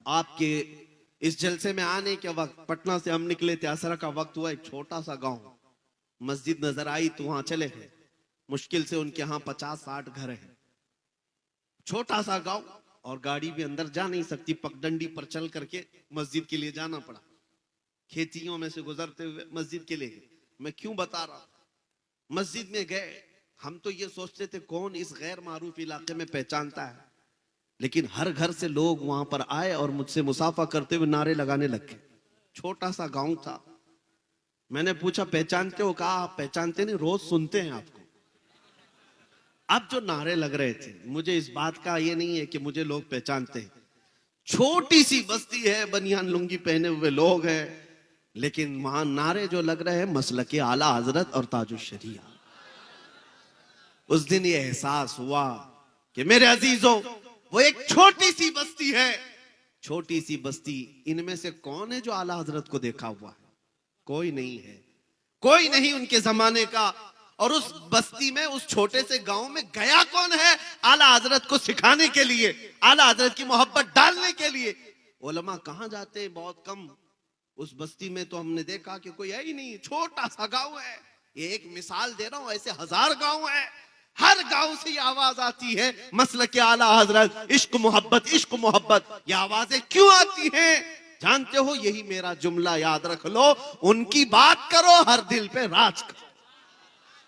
आपके इस जलसे में आने के वक्त पटना से हम निकले थे, असर का वक्त हुआ, एक छोटा सा गांव, मस्जिद नजर आई तो वहां चले गए। मुश्किल से उनके यहाँ 50-60 घर हैं, छोटा सा गांव, और गाड़ी भी अंदर जा नहीं सकती, पगडंडी पर चल करके मस्जिद के लिए जाना पड़ा। खेतियों में से गुजरते हुए मस्जिद के लिए गए। मैं क्यों बता रहा हूं, मस्जिद में गए, हम तो ये सोचते थे कौन इस गैर मारूफ इलाके में पहचानता है, लेकिन हर घर से लोग वहां पर आए और मुझसे मुसाफा करते हुए नारे लगाने लग गए। छोटा सा गांव था। मैंने पूछा पहचानते हो? कहा आप पहचानते नहीं, रोज सुनते हैं आपको। अब जो नारे लग रहे थे, मुझे इस बात का ये नहीं है कि मुझे लोग पहचानते हैं, छोटी सी बस्ती है, बनियान लुंगी पहने हुए लोग हैं, लेकिन वहां नारे जो लग रहे हैं मसलके आला हजरत और ताजुश शरिया। उस दिन ये एहसास हुआ कि मेरे अजीजों, वो एक छोटी सी बस्ती है, छोटी सी बस्ती, इनमें से कौन है जो आला हजरत को देखा हुआ है? कोई नहीं है, कोई नहीं उनके जमाने का। और उस बस्ती में, उस छोटे से गांव में गया कौन है आला हजरत को सिखाने के लिए, आला हजरत की मोहब्बत डालने के लिए? उलमा कहां जाते हैं? बहुत कम। उस बस्ती में तो हमने देखा कि कोई है ही नहीं, छोटा सा गांव है। ये एक मिसाल दे रहा हूं, ऐसे 1000 गांव है, हर गांव से ये आवाज आती है, मसलक आला हजरत, इश्क मोहब्बत, इश्क मोहब्बत। ये आवाजें क्यों आती हैं? जानते हो, यही मेरा जुमला याद रख लो, उनकी बात करो, हर दिल पे राज करो।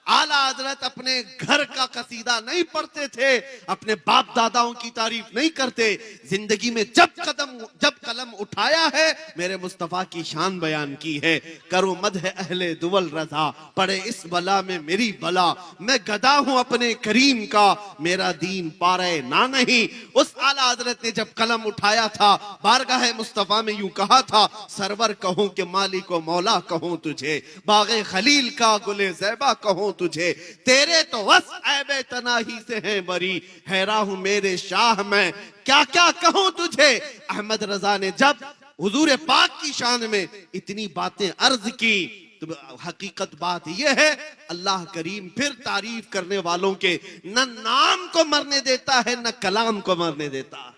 आला हजरत अपने घर का कसीदा नहीं पढ़ते थे, अपने बाप दादाओं की तारीफ नहीं करते, जिंदगी में जब कलम उठाया है, मेरे मुस्तफा की शान बयान की है। करो मदह अहले दुवल रजा, पड़े इस बला में मेरी बला, मैं गदा हूं अपने करीम का, मेरा दीन पारे ना नहीं। उस आला हजरत ने जब कलम उठाया था, बारगाह मुस्तफा में यूं कहा था, सरवर कहूं कि मालिक व मौला कहूं तुझे, बागे खलील का गुले ज़ैबा कहूं तुझे, तेरे तो वस ऐबे तनाही से हैं बरी, हैरा हूं मेरे शाह मैं, क्या क्या कहूं तुझे। अहमद रजा ने जब हुजूर पाक की शान में इतनी बातें अर्ज की, तो हकीकत बात यह है, अल्लाह करीम फिर तारीफ करने वालों के न नाम को मरने देता है, न कलाम को मरने देता है।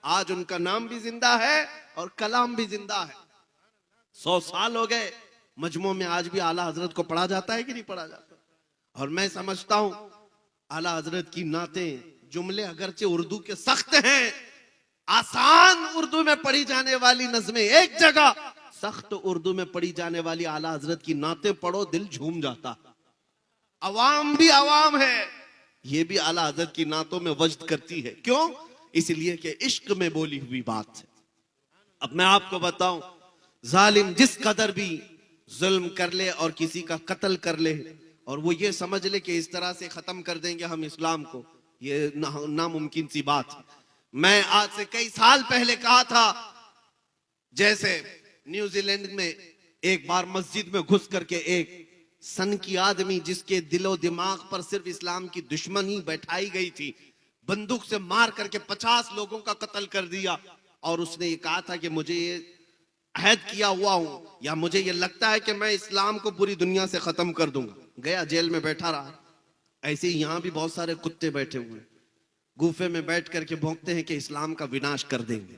आज उनका नाम भी जिंदा है और कलाम भी जिंदा है। 100 साल हो गए, मजमू में आज भी आला हजरत को पढ़ा जाता है कि नहीं पढ़ा जाता? और मैं समझता हूं आला हजरत की नातें, जुमले अगरचे उर्दू के सख्त हैं, आसान उर्दू में पढ़ी जाने वाली नज़में एक जगह, सख्त उर्दू में पढ़ी जाने वाली आला हजरत की नातें पढ़ो, दिल झूम जाता। अवाम भी अवाम है, ये भी आला हजरत की नातों में वजद करती है। क्यों? इसलिए कि इश्क में बोली हुई बात है। अब मैं आपको बताऊं, जालिम जिस कदर भी जुल्म कर ले और किसी का कत्ल कर ले, और वो ये समझ ले कि इस तरह से खत्म कर देंगे हम इस्लाम को, ये नामुमकिन सी बात है। मैं आज से कई साल पहले कहा था, जैसे न्यूजीलैंड में एक बार मस्जिद में घुस करके एक सन की आदमी, जिसके दिलो दिमाग पर सिर्फ इस्लाम की दुश्मनी बैठाई गई थी, बंदूक से मार करके 50 लोगों का कत्ल कर दिया। और उसने ये कहा था कि मुझे ये अहद किया हुआ हूं, या मुझे ये लगता है कि मैं इस्लाम को पूरी दुनिया से खत्म कर दूंगा। गया, जेल में बैठा रहा। ऐसे ही यहां भी बहुत सारे कुत्ते बैठे हुए, गुफे में बैठ करके भौंकते हैं कि इस्लाम का विनाश कर देंगे,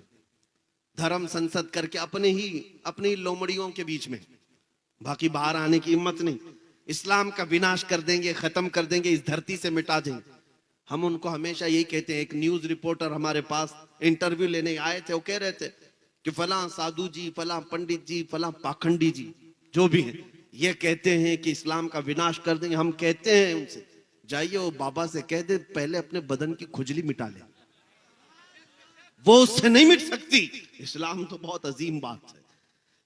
धर्म संसद करके अपनी लोमड़ियों के बीच में, बाकी बाहर आने की हिम्मत नहीं। इस्लाम का विनाश कर देंगे, खत्म कर देंगे, इस धरती से मिटा देंगे। हम उनको हमेशा यही कहते हैं। एक न्यूज रिपोर्टर हमारे पास इंटरव्यू लेने आए थे, वो कह रहे थे कि फलां साधु जी, फलां पंडित जी, फलां पाखंडी जी, जो भी है, ये कहते हैं कि इस्लाम का विनाश कर देंगे। हम कहते हैं उनसे, जाइए वो बाबा से कह दे पहले अपने बदन की खुजली मिटा ले, वो उससे नहीं मिट सकती। इस्लाम तो बहुत अजीम बात है।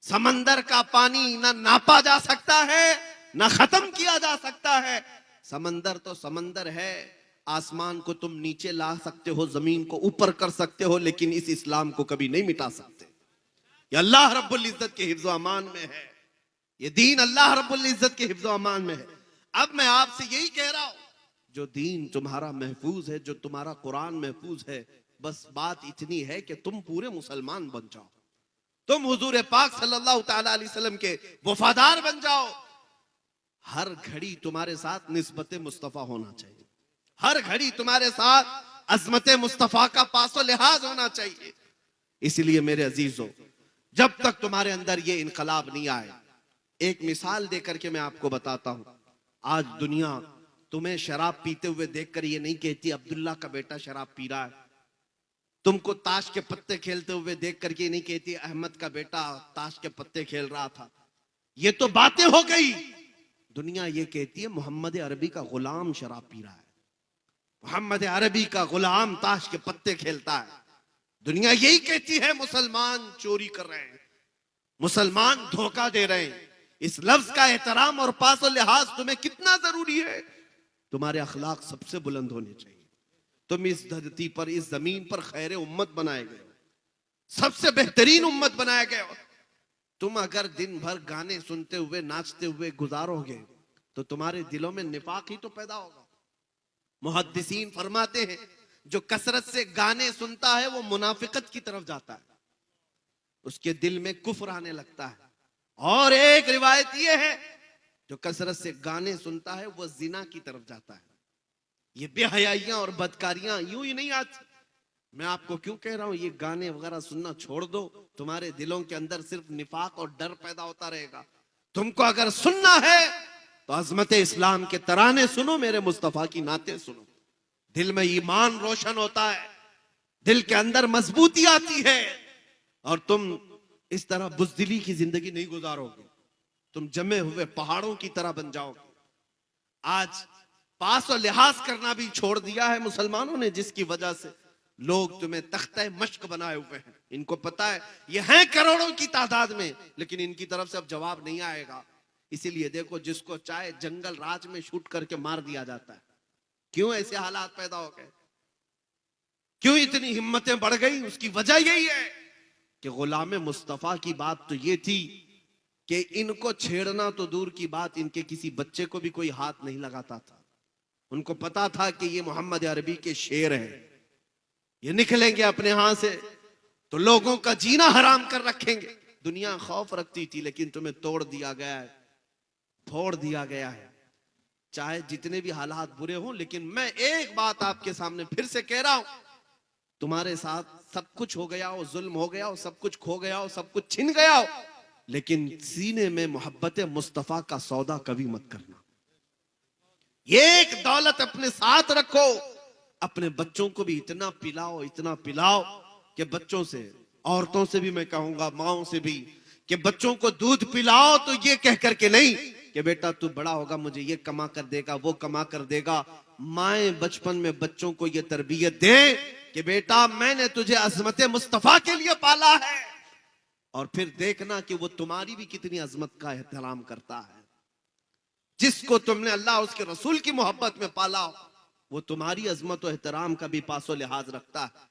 समंदर का पानी ना नापा जा सकता है, ना खत्म किया जा सकता है। समंदर तो समंदर है, आसमान को तुम नीचे ला सकते हो, जमीन को ऊपर कर सकते हो, लेकिन इस इस्लाम को कभी नहीं मिटा सकते। ये अल्लाह रब्बुल इज्जत के हिफ्ज़ व अमान में है, ये दीन अल्लाह रब्बुल इज्जत के हिफ्ज़ व अमान में है। अब मैं आपसे यही कह रहा हूं, जो दीन तुम्हारा महफूज है, जो तुम्हारा कुरान महफूज है, बस बात इतनी है कि तुम पूरे मुसलमान बन जाओ, तुम हुजूर पाक सल्लल्लाहु तआला अलैहि वसल्लम के वफादार बन जाओ। हर घड़ी तुम्हारे साथ निस्बत मुस्तफा होना चाहिए, हर घड़ी तुम्हारे साथ अजमत मुस्तफा का पासो लिहाज होना चाहिए। इसलिए मेरे अजीजों, जब तक तुम्हारे अंदर ये इनकलाब नहीं आए, एक मिसाल देकर के मैं आपको बताता हूं। आज दुनिया तुम्हें शराब पीते हुए देखकर ये नहीं कहती अब्दुल्ला का बेटा शराब पी रहा है। तुमको ताश के पत्ते खेलते हुए देख करके नहीं कहती अहमद का बेटा ताश के पत्ते खेल रहा था। ये तो बातें हो गई। दुनिया ये कहती है मोहम्मद अरबी का गुलाम शराब पी रहा है, मोहम्मद अरबी का गुलाम ताश के पत्ते खेलता है। दुनिया यही कहती है मुसलमान चोरी कर रहे हैं, मुसलमान धोखा दे रहे हैं। इस लफ्ज का एहतराम और पास और लिहाज तुम्हें कितना जरूरी है। तुम्हारे अखलाक सबसे बुलंद होने चाहिए। तुम इस धरती पर, इस जमीन पर खैर उम्मत बनाए गए हो, सबसे बेहतरीन उम्मत बनाए गए हो। तुम अगर दिन भर गाने सुनते हुए नाचते हुए गुजारोगे तो तुम्हारे दिलों में निफाक ही तो पैदा होगा। मुहद्दिसीन फरमाते हैं जो कसरत से गाने सुनता है वो मुनाफिकत की तरफ जाता है, उसके दिल में कुफ्र आने लगता है। और एक रिवायत ये है जो कसरत से गाने सुनता है वो जिना की तरफ जाता है। ये बेहयाइयां और बदकारियां यूं ही नहीं आती। मैं आपको क्यों कह रहा हूं ये गाने वगैरह सुनना छोड़ दो, तुम्हारे दिलों के अंदर सिर्फ निफाक और डर पैदा होता रहेगा। तुमको अगर सुनना है तो अजमत इस्लाम के तराने सुनो, मेरे मुस्तफा की नाते सुनो। दिल में ईमान रोशन होता है, दिल के अंदर मजबूती आती है और तुम इस तरह बुजदिली की जिंदगी नहीं गुजारोगे। तुम जमे हुए पहाड़ों की तरह बन जाओगे। आज पास और लिहाज करना भी छोड़ दिया है मुसलमानों ने, जिसकी वजह से लोग तुम्हें तख्ते मश्क बनाए हुए हैं। इनको पता है ये हैं करोड़ों की तादाद में, लेकिन इनकी तरफ से अब जवाब नहीं आएगा। इसीलिए देखो जिसको चाहे जंगल राज में शूट करके मार दिया जाता है। क्यों ऐसे हालात पैदा हो गए, क्यों इतनी हिम्मतें बढ़ गई? उसकी वजह यही है कि गुलाम मुस्तफा की बात तो ये थी कि इनको छेड़ना तो दूर की बात, इनके किसी बच्चे को भी कोई हाथ नहीं लगाता था। उनको पता था कि ये मोहम्मद अरबी के शेर हैं, ये निकलेंगे अपने यहां से तो लोगों का जीना हराम कर रखेंगे। दुनिया खौफ रखती थी, लेकिन तुम्हें तोड़ दिया गया है, फोड़ दिया गया है। चाहे जितने भी हालात बुरे हों, लेकिन मैं एक बात आपके सामने फिर से कह रहा हूं, तुम्हारे साथ सब कुछ हो गया हो, जुल्म हो गया हो, सब कुछ खो गया हो, सब कुछ छिन गया हो, लेकिन सीने में मोहब्बत मुस्तफा का सौदा कभी मत करना। ये एक दौलत अपने साथ रखो। अपने बच्चों को भी इतना पिलाओ, इतना पिलाओ कि बच्चों से, औरतों से भी मैं कहूंगा, माओ से भी, कि बच्चों को दूध पिलाओ तो ये कह करके नहीं कि बेटा तू बड़ा होगा मुझे ये कमा कर देगा, वो कमा कर देगा। माए बचपन में बच्चों को ये तरबियत दे कि बेटा मैंने तुझे अजमत मुस्तफा के लिए पाला है, और फिर देखना कि वो तुम्हारी भी कितनी अजमत का एहतराम करता है। जिसको तुमने अल्लाह उसके रसूल की मोहब्बत में पाला वो तुम्हारी अजमत और एहतराम का भी पासो लिहाज रखता है।